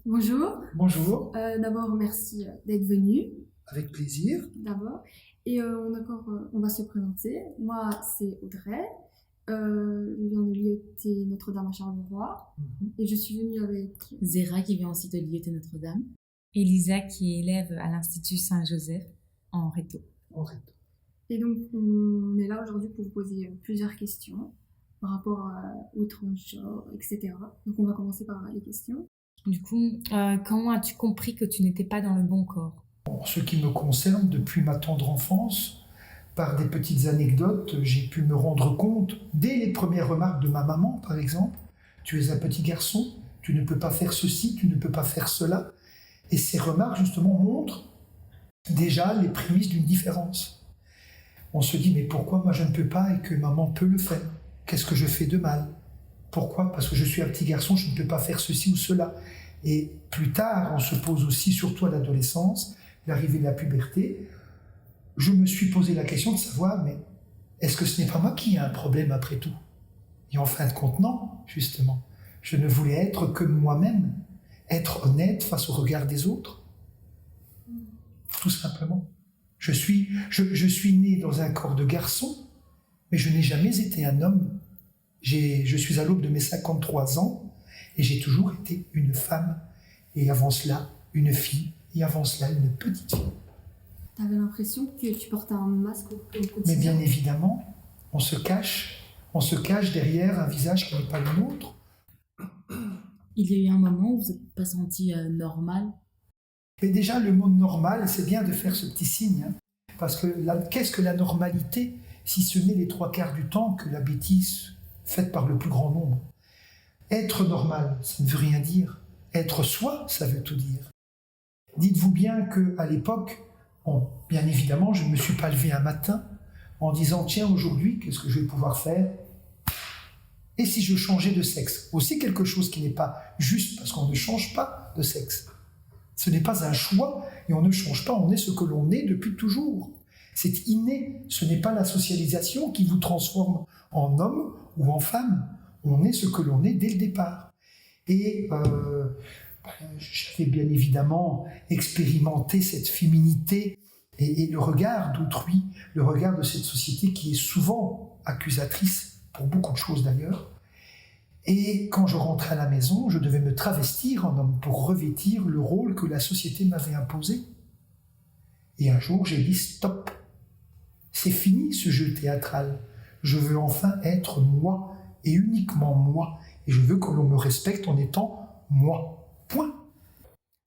Bonjour. Bonjour, D'abord, merci d'être venu. avec plaisir. D'abord. Et on va se présenter. Moi, c'est Audrey. Je viens de l'IET Notre-Dame à Charleroi. Et je suis venue avec Zéra qui vient aussi de l'IET Notre-Dame. Elisa qui est élève à l'Institut Saint-Joseph en réto. Et donc, on est là aujourd'hui pour vous poser plusieurs questions par rapport aux transgenres, etc. Donc, on va commencer par les questions. Du coup, comment as-tu compris que tu n'étais pas dans le bon corps? En ce qui me concerne, depuis ma tendre enfance, par des petites anecdotes, j'ai pu me rendre compte, dès les premières remarques de ma maman, par exemple, tu es un petit garçon, tu ne peux pas faire ceci, tu ne peux pas faire cela. Et ces remarques, justement, montrent déjà les prémices d'une différence. On se dit, mais pourquoi moi je ne peux pas et que maman peut le faire? Qu'est-ce que je fais de mal? Pourquoi? Parce que je suis un petit garçon, je ne peux pas faire ceci ou cela. Et plus tard, on se pose aussi, surtout à l'adolescence, l'arrivée de la puberté, je me suis posé la question de savoir, mais est-ce que ce n'est pas moi qui ai un problème après tout? Et en fin de compte, non, justement. Je ne voulais être que moi-même, être honnête face au regard des autres. Tout simplement. Je suis né dans un corps de garçon, mais je n'ai jamais été un homme. Je suis à l'aube de mes 53 ans et j'ai toujours été une femme. Et avant cela, une fille. Et avant cela, une petite fille. Tu avais l'impression que tu portais un masque au quotidien? Mais bien évidemment, on se cache derrière un visage qui n'est pas le nôtre. Il y a eu un moment où vous n'êtes pas senti normal? Mais déjà, le mot normal, c'est bien de faire ce petit signe. Parce que qu'est-ce que la normalité, si ce n'est les 3/4 du temps que la bêtise faite par le plus grand nombre? Être normal, ça ne veut rien dire. Être soi, ça veut tout dire. Dites-vous bien qu'à l'époque, bien évidemment, je ne me suis pas levé un matin en disant « Tiens, aujourd'hui, qu'est-ce que je vais pouvoir faire ?» Et si je changeais de sexe? Aussi quelque chose qui n'est pas juste, parce qu'on ne change pas de sexe. Ce n'est pas un choix, et on ne change pas, on est ce que l'on est depuis toujours. C'est inné, ce n'est pas la socialisation qui vous transforme en homme ou en femme. On est ce que l'on est dès le départ. Et j'avais bien évidemment expérimenté cette féminité et le regard d'autrui, le regard de cette société qui est souvent accusatrice pour beaucoup de choses d'ailleurs. Et quand je rentrais à la maison, je devais me travestir en homme pour revêtir le rôle que la société m'avait imposé. Et un jour, j'ai dit stop. C'est fini ce jeu théâtral. Je veux enfin être moi et uniquement moi. Et je veux que l'on me respecte en étant moi. Point.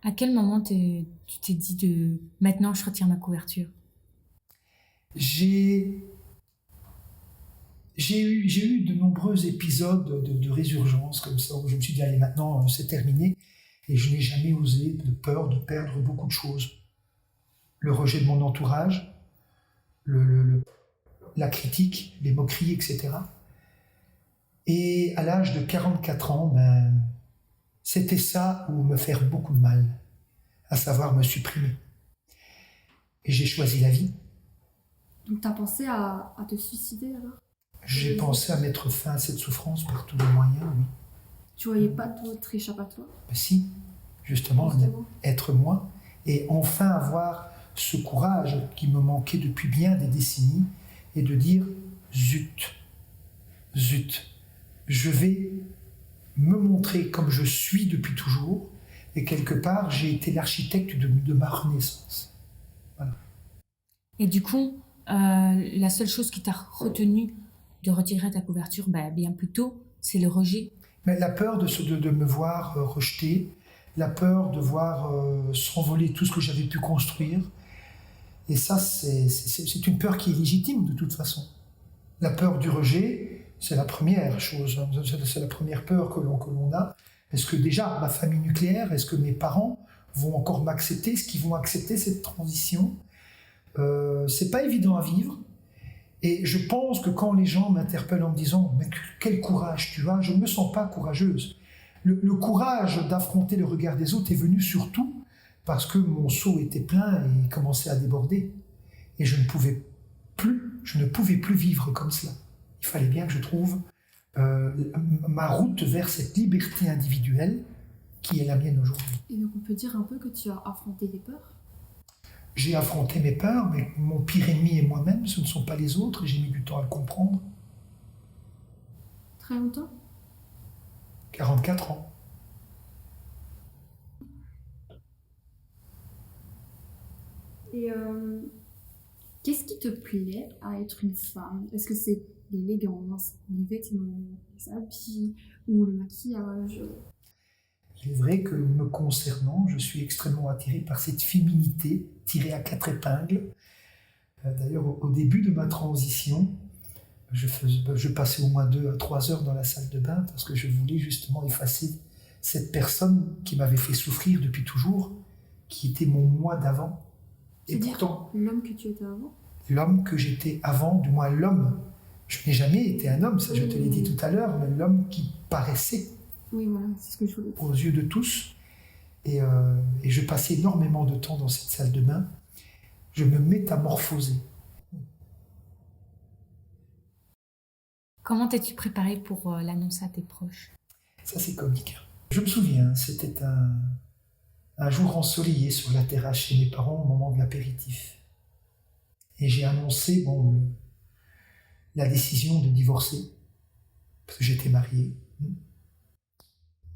À quel moment tu t'es dit de « maintenant je retire ma couverture » J'ai eu de nombreux épisodes de résurgence comme ça, où je me suis dit, allez, maintenant, c'est terminé. Et je n'ai jamais osé, de peur de perdre beaucoup de choses. Le rejet de mon entourage, la critique, les moqueries, etc. Et à l'âge de 44 ans, c'était ça ou me faire beaucoup de mal, à savoir me supprimer. Et j'ai choisi la vie. Donc, tu as pensé à te suicider alors? J'ai pensé à mettre fin à cette souffrance par tous les moyens, oui. Tu voyais pas d'autre échappatoire? Mais si, justement, être moi, et enfin avoir ce courage qui me manquait depuis bien des décennies, et de dire zut, je vais me montrer comme je suis depuis toujours, et quelque part, j'ai été l'architecte de ma renaissance. Voilà. Et du coup, la seule chose qui t'a retenu de retirer ta couverture, bien plus tôt, c'est le rejet. Mais la peur de me voir rejeté, la peur de voir s'envoler tout ce que j'avais pu construire. Et ça, c'est une peur qui est légitime de toute façon. La peur du rejet, c'est la première chose, c'est la première peur que l'on a. Est-ce que déjà, ma famille nucléaire, est-ce que mes parents vont encore m'accepter? Est-ce qu'ils vont accepter cette transition? C'est pas évident à vivre. Et je pense que quand les gens m'interpellent en me disant « Mais quel courage tu as », je ne me sens pas courageuse. Le courage d'affronter le regard des autres est venu surtout parce que mon seau était plein et commençait à déborder. Et je ne pouvais plus vivre comme cela. Il fallait bien que je trouve ma route vers cette liberté individuelle qui est la mienne aujourd'hui. Et donc on peut dire un peu que tu as affronté tes peurs. J'ai affronté mes peurs, mais mon pire ennemi est moi-même, ce ne sont pas les autres, et j'ai mis du temps à le comprendre. Très longtemps. 44 ans. Et qu'est-ce qui te plaît à être une femme? Est-ce que c'est l'élégance, les vêtements, les habits ou le maquillage? Il est vrai que me concernant, je suis extrêmement attiré par cette féminité tirée à 4 épingles. D'ailleurs, au début de ma transition, je passais au moins 2 à 3 heures dans la salle de bain parce que je voulais justement effacer cette personne qui m'avait fait souffrir depuis toujours, qui était mon moi d'avant. Et C'est-à-dire pourtant, l'homme que tu étais avant? l'homme que j'étais avant, du moins l'homme, je n'ai jamais été un homme, ça je te l'ai dit tout à l'heure, mais l'homme qui paraissait Oui, voilà, c'est ce que je voulais dire. aux yeux de tous. Et je passais énormément de temps dans cette salle de bain. Je me métamorphosais. Comment t'es-tu préparée pour l'annoncer à tes proches? Ça, c'est comique. Je me souviens, c'était un jour ensoleillé sur la terrasse chez mes parents au moment de l'apéritif. Et j'ai annoncé la décision de divorcer, parce que j'étais marié.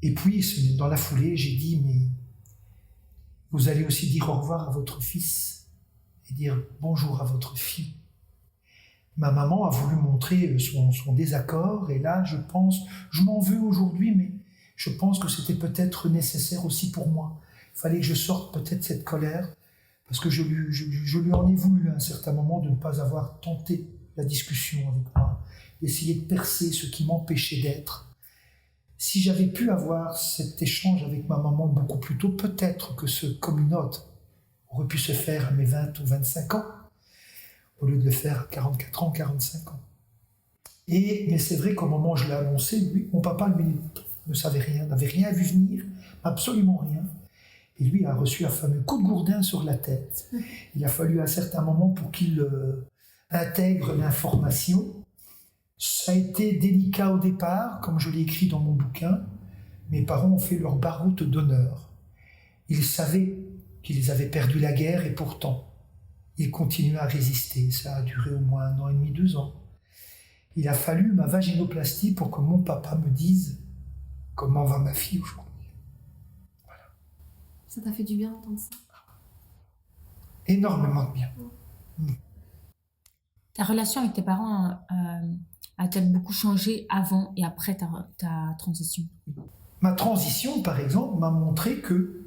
Et puis, dans la foulée, j'ai dit, mais vous allez aussi dire au revoir à votre fils et dire bonjour à votre fille. Ma maman a voulu montrer son désaccord, et là, je m'en veux aujourd'hui, mais je pense que c'était peut-être nécessaire aussi pour moi. Il fallait que je sorte peut-être cette colère, parce que je lui en ai voulu à un certain moment de ne pas avoir tenté la discussion avec moi, d'essayer de percer ce qui m'empêchait d'être. Si j'avais pu avoir cet échange avec ma maman beaucoup plus tôt, peut-être que ce coming out aurait pu se faire à mes 20 ou 25 ans, au lieu de le faire à 44 ans, 45 ans. Mais c'est vrai qu'au moment où je l'ai annoncé, lui, mon papa, lui, ne savait rien, n'avait rien vu venir, absolument rien. Et lui a reçu un fameux coup de gourdin sur la tête. Il a fallu un certain moment pour qu'il intègre l'information. Ça a été délicat au départ, comme je l'ai écrit dans mon bouquin. Mes parents ont fait leur baroute d'honneur. Ils savaient qu'ils avaient perdu la guerre et pourtant, ils continuaient à résister. Ça a duré au moins 1 an et demi, 2 ans. Il a fallu ma vaginoplastie pour que mon papa me dise comment va ma fille aujourd'hui. Ça t'a fait du bien d'entendre ça? Énormément de bien. Ta relation avec tes parents a-t-elle beaucoup changé avant et après ta transition? Ma transition, par exemple, m'a montré que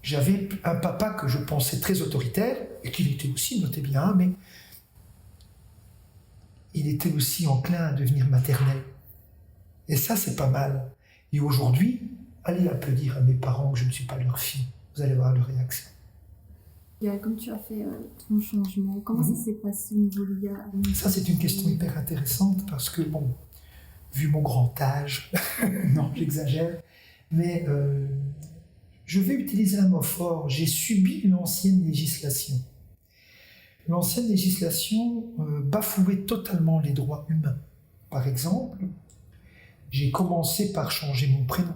j'avais un papa que je pensais très autoritaire, et qu'il était aussi, notez bien, mais il était aussi enclin à devenir maternel. Et ça, c'est pas mal. Et aujourd'hui, allez un peu dire à mes parents que je ne suis pas leur fille. Vous allez voir leur réaction. Comme tu as fait ton changement, comment ça s'est passé au niveau légal? Ça, c'est une question hyper intéressante parce que, bon, vu mon grand âge, non, j'exagère, mais je vais utiliser un mot fort. J'ai subi l'ancienne législation. L'ancienne législation bafouait totalement les droits humains. Par exemple, j'ai commencé par changer mon prénom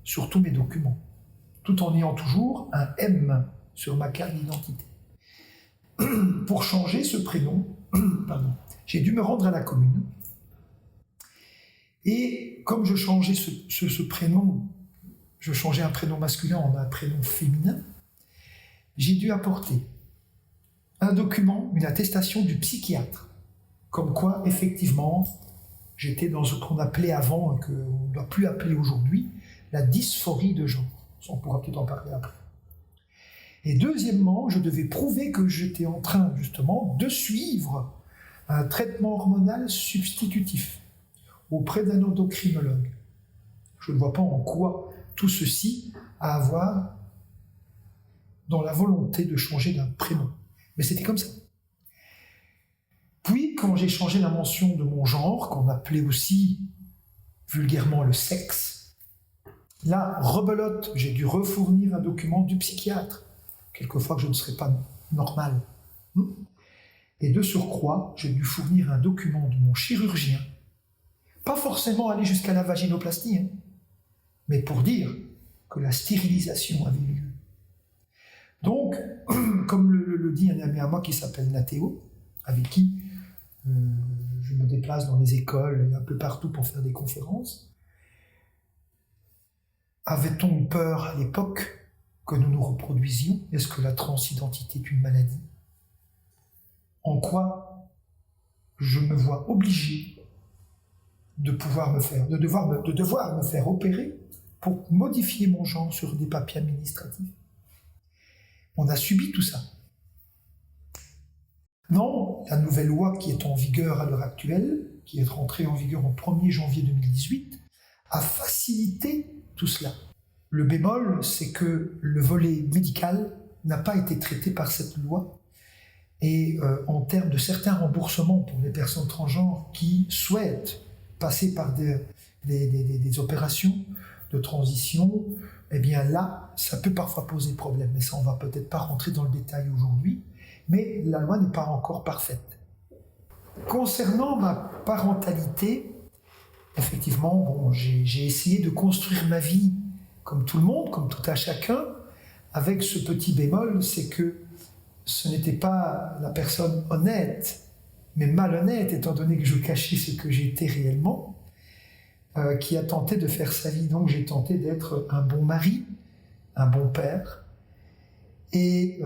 sur tous mes documents, tout en ayant toujours un M sur ma carte d'identité. Pour changer ce prénom, j'ai dû me rendre à la commune. Et comme je changeais ce prénom, je changeais un prénom masculin en un prénom féminin, j'ai dû apporter un document, une attestation du psychiatre, comme quoi, effectivement, j'étais dans ce qu'on appelait avant, et qu'on ne doit plus appeler aujourd'hui, la dysphorie de genre. On pourra peut-être en parler après. Et deuxièmement, je devais prouver que j'étais en train, justement, de suivre un traitement hormonal substitutif auprès d'un endocrinologue. Je ne vois pas en quoi tout ceci a à voir dans la volonté de changer d'un prénom. Mais c'était comme ça. Puis, quand j'ai changé la mention de mon genre, qu'on appelait aussi vulgairement le sexe, là, rebelote, j'ai dû refournir un document du psychiatre, quelquefois que je ne serais pas normal. Et de surcroît, j'ai dû fournir un document de mon chirurgien, pas forcément aller jusqu'à la vaginoplastie, mais pour dire que la stérilisation avait lieu. Donc, comme le dit un ami à moi qui s'appelle Nathéo, avec qui je me déplace dans les écoles et un peu partout pour faire des conférences, avait-on eu peur à l'époque que nous nous reproduisions? Est-ce que la transidentité est une maladie? En quoi je me vois obligé de devoir me faire opérer pour modifier mon genre sur des papiers administratifs? On a subi tout ça. Non, la nouvelle loi qui est en vigueur à l'heure actuelle, qui est rentrée en vigueur au 1er janvier 2018, a facilité tout cela. Le bémol, c'est que le volet médical n'a pas été traité par cette loi. Et en termes de certains remboursements pour les personnes transgenres qui souhaitent passer par des opérations de transition, eh bien là, ça peut parfois poser problème. Mais ça, on ne va peut-être pas rentrer dans le détail aujourd'hui. Mais la loi n'est pas encore parfaite. Concernant ma parentalité, effectivement, bon, j'ai essayé de construire ma vie comme tout le monde, comme tout à chacun, avec ce petit bémol, c'est que ce n'était pas la personne honnête, mais malhonnête, étant donné que je cachais ce que j'étais réellement, qui a tenté de faire sa vie. Donc j'ai tenté d'être un bon mari, un bon père, et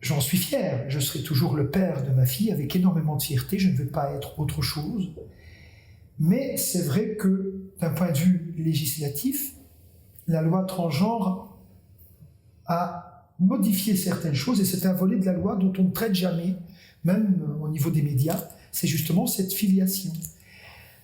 j'en suis fier. Je serai toujours le père de ma fille avec énormément de fierté. Je ne veux pas être autre chose. Mais c'est vrai que, d'un point de vue législatif, la loi transgenre a modifié certaines choses, et c'est un volet de la loi dont on ne traite jamais, même au niveau des médias, c'est justement cette filiation.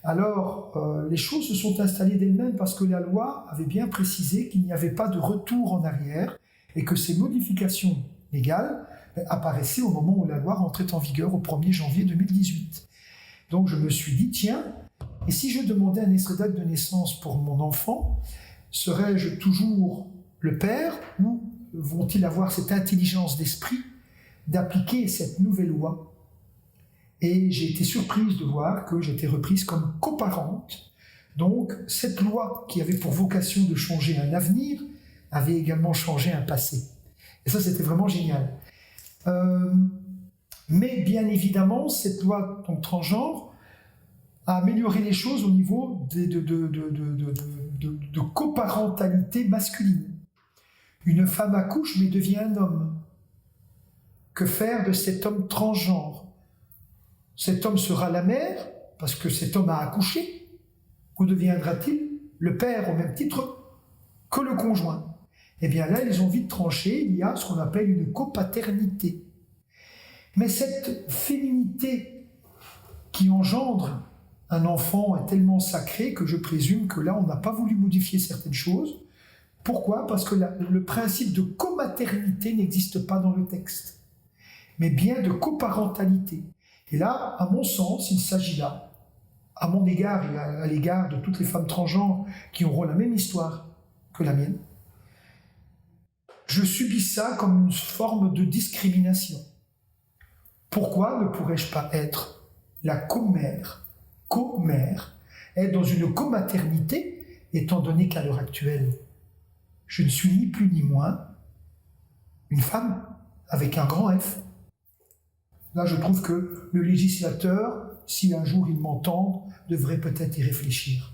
Alors, les choses se sont installées d'elles-mêmes parce que la loi avait bien précisé qu'il n'y avait pas de retour en arrière et que ces modifications légales apparaissaient au moment où la loi rentrait en vigueur au 1er janvier 2018. Donc je me suis dit, tiens, et si je demandais un extrait d'acte de naissance pour mon enfant, serais-je toujours le père ou vont-ils avoir cette intelligence d'esprit d'appliquer cette nouvelle loi? Et j'ai été surprise de voir que j'étais reprise comme coparente. Donc cette loi qui avait pour vocation de changer un avenir avait également changé un passé. Et ça, c'était vraiment génial. Mais bien évidemment, cette loi donc, transgenre a amélioré les choses au niveau de coparentalité masculine. Une femme accouche mais devient un homme. Que faire de cet homme transgenre? Cet homme sera la mère parce que cet homme a accouché, ou deviendra-t-il le père au même titre que le conjoint? Eh bien là, ils ont vite tranché, il y a ce qu'on appelle une copaternité. Mais cette féminité qui engendre un enfant est tellement sacrée que je présume que là, on n'a pas voulu modifier certaines choses. Pourquoi? Parce que le principe de comaternité n'existe pas dans le texte, mais bien de coparentalité. Et là, à mon sens, il s'agit là, à mon égard et à l'égard de toutes les femmes transgenres qui auront la même histoire que la mienne, je subis ça comme une forme de discrimination. Pourquoi ne pourrais-je pas être la commère, être dans une comaternité, étant donné qu'à l'heure actuelle, je ne suis ni plus ni moins une femme avec un grand F. Là, je trouve que le législateur, si un jour il m'entend, devrait peut-être y réfléchir.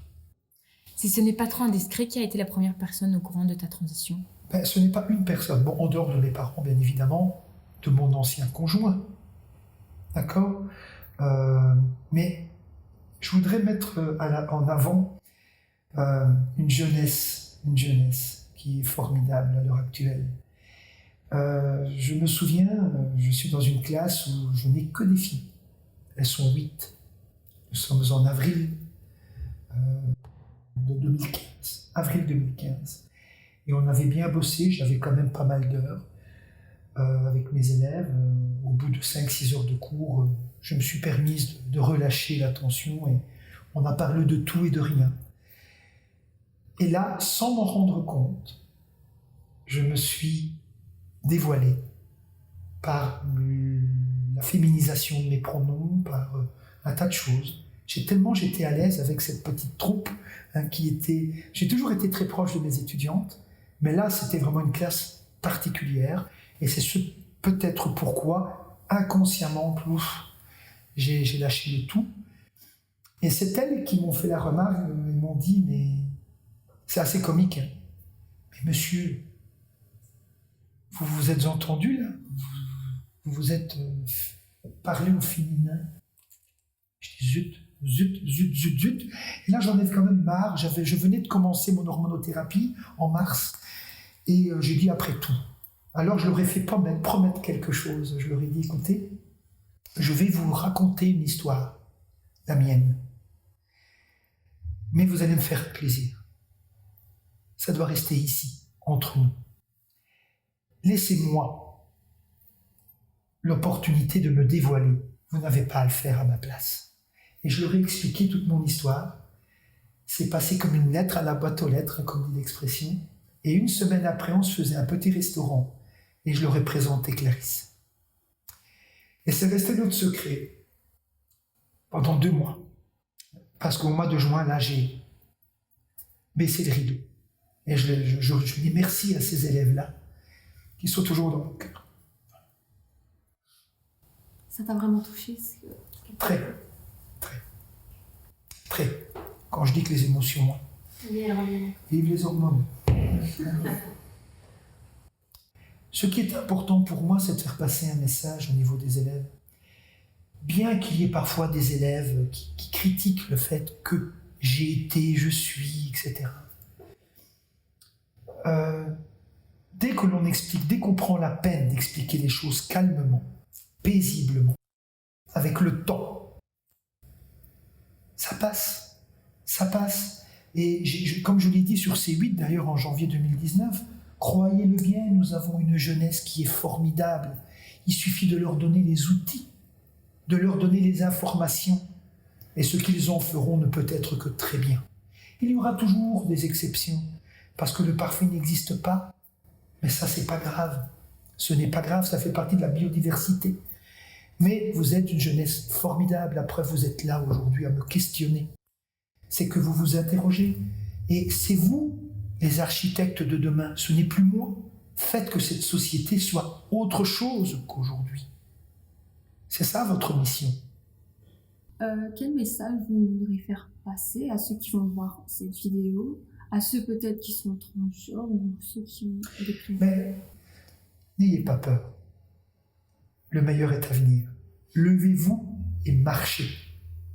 Si ce n'est pas trop indiscret, qui a été la première personne au courant de ta transition? Ce n'est pas une personne. Bon, en dehors de mes parents, bien évidemment, de mon ancien conjoint. D'accord? Mais je voudrais mettre en avant une jeunesse qui est formidable à l'heure actuelle. Je me souviens, je suis dans une classe où je n'ai que des filles. Elles sont 8. Nous sommes en avril de 2015. Avril 2015. Et on avait bien bossé, j'avais quand même pas mal d'heures avec mes élèves. Au bout de 5-6 heures de cours, je me suis permise de relâcher la tension et on a parlé de tout et de rien. Et là, sans m'en rendre compte, je me suis dévoilé par la féminisation de mes pronoms, par un tas de choses. J'étais à l'aise avec cette petite troupe qui était... J'ai toujours été très proche de mes étudiantes, mais là, c'était vraiment une classe particulière. Et c'est peut-être pourquoi, inconsciemment, plouf, j'ai lâché le tout. Et c'est elles qui m'ont fait la remarque, ils m'ont dit, mais c'est assez comique, hein. Mais monsieur, vous vous êtes entendu là? Vous vous êtes parlé au féminin? Je dis zut, zut, zut, zut, zut. Et là, j'en ai quand même marre. Je venais de commencer mon hormonothérapie en mars. Et j'ai dit après tout. Alors, je leur ai fait promettre quelque chose. Je leur ai dit, écoutez, je vais vous raconter une histoire, la mienne. Mais vous allez me faire plaisir. Ça doit rester ici, entre nous. Laissez-moi l'opportunité de me dévoiler. Vous n'avez pas à le faire à ma place. Et je leur ai expliqué toute mon histoire. C'est passé comme une lettre à la boîte aux lettres, comme dit l'expression. Et une semaine après, on se faisait un petit restaurant. Et je leur ai présenté Clarisse. Et c'est resté notre secret pendant 2 mois. Parce qu'au mois de juin, là, j'ai baissé le rideau. Et je dis merci à ces élèves-là, qui sont toujours dans mon cœur. Ça t'a vraiment touché Très, très, très. Quand je dis que les émotions, moi. Vive les hormones. Ce qui est important pour moi, c'est de faire passer un message au niveau des élèves. Bien qu'il y ait parfois des élèves qui critiquent le fait que j'ai été, je suis, etc. Dès que l'on explique, dès qu'on prend la peine d'expliquer les choses calmement, paisiblement, avec le temps, ça passe, ça passe. Et comme je l'ai dit sur C8 d'ailleurs en janvier 2019, croyez-le bien, nous avons une jeunesse qui est formidable. Il suffit de leur donner les outils, de leur donner les informations, et ce qu'ils en feront ne peut être que très bien. Il y aura toujours des exceptions, parce que le parfait n'existe pas, mais ça c'est pas grave. Ce n'est pas grave, ça fait partie de la biodiversité. Mais vous êtes une jeunesse formidable, la preuve vous êtes là aujourd'hui à me questionner. C'est que vous vous interrogez, et c'est vous les architectes de demain, ce n'est plus moi. Faites que cette société soit autre chose qu'aujourd'hui. C'est ça votre mission. Quel message vous voudrez faire passer à ceux qui vont voir cette vidéo, à ceux peut-être qui sont transgenres ou ceux qui ont des préjugés? Mais n'ayez pas peur. Le meilleur est à venir. Levez-vous et marchez.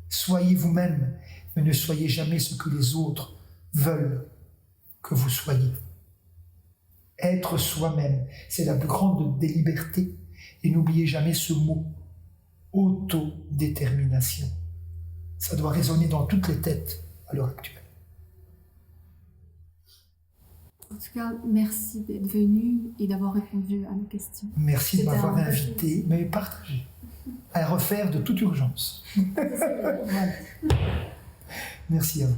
Soyez vous-même, mais ne soyez jamais ce que les autres veulent que vous soyez. Être soi-même, c'est la plus grande des libertés. Et n'oubliez jamais ce mot, autodétermination. Ça doit résonner dans toutes les têtes à l'heure actuelle. En tout cas, merci d'être venu et d'avoir répondu à nos questions. Merci de C'était m'avoir un invité, mais partagé. À refaire de toute urgence. Merci à vous.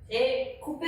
Et coupé.